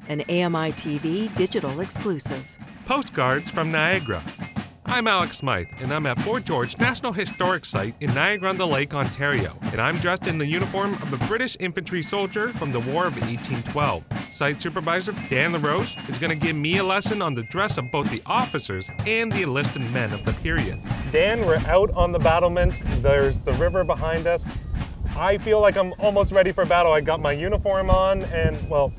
an AMI-TV digital exclusive. Postcards from Niagara. I'm Alex Smyth, and I'm at Fort George National Historic Site in Niagara-on-the-Lake, Ontario, and I'm dressed in the uniform of a British infantry soldier from the War of 1812. Site supervisor Dan LaRoche is going to give me a lesson on the dress of both the officers and the enlisted men of the period. Dan, we're out on the battlements. There's the river behind us. I feel like I'm almost ready for battle. I got my uniform on and, well,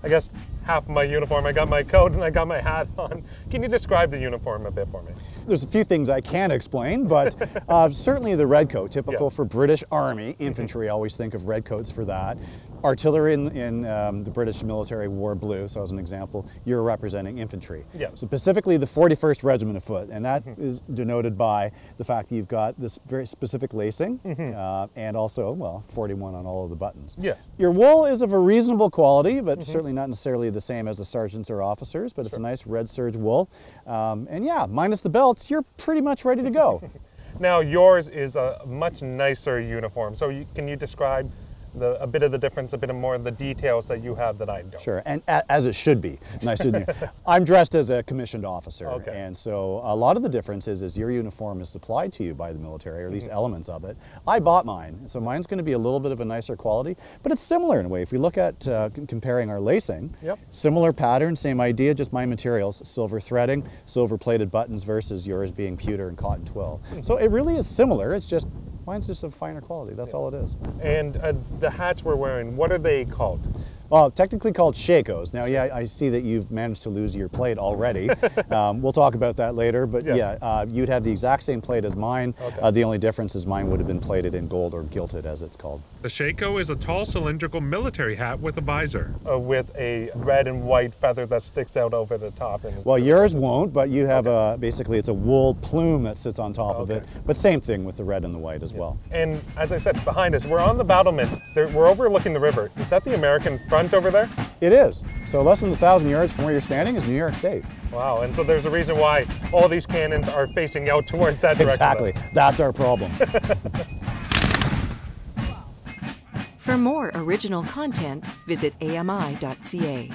I guess half of my uniform. I got my coat and I got my hat on. Can you describe the uniform a bit for me? There's a few things I can't explain, but certainly the red coat, typical for British Army. Infantry, always think of red coats for that. Artillery in the British military wore blue, so as an example, you're representing infantry. Yes. So specifically the 41st Regiment of Foot, and that is denoted by the fact that you've got this very specific lacing, and also, well, 41 on all of the buttons. Yes. Your wool is of a reasonable quality, but certainly not necessarily the same as the sergeants or officers, but it's a nice red serge wool. And yeah, minus the belts, you're pretty much ready to go. Now yours is a much nicer uniform, so can you describe a bit of the difference, a bit more of the details that you have that I don't? Sure, and as it should be. Nice to know. I'm dressed as a commissioned officer, and so a lot of the difference is your uniform is supplied to you by the military, or at least elements of it. I bought mine, so mine's going to be a little bit of a nicer quality, but it's similar in a way. If we look at comparing our lacing, similar pattern, same idea, just my materials, silver threading, silver plated buttons versus yours being pewter and cotton twill. So it really is similar, it's just mine's just of finer quality, that's all it is. And the hats we're wearing, what are they called? Well, technically called shakos. Now, yeah, I see that you've managed to lose your plate already. We'll talk about that later, but yeah, you'd have the exact same plate as mine. The only difference is mine would have been plated in gold or gilted, as it's called. The shako is a tall cylindrical military hat with a visor. With a red and white feather that sticks out over the top. Well, yours won't, but you have basically it's a wool plume that sits on top of it, but same thing with the red and the white as well. And as I said, behind us, we're on the battlement. We're overlooking the river. Is that the American front over there? It is. So less than 1,000 yards from where you're standing is New York State. Wow, and so there's a reason why all these cannons are facing out towards that direction. Exactly. That's our problem. For more original content, visit AMI.ca.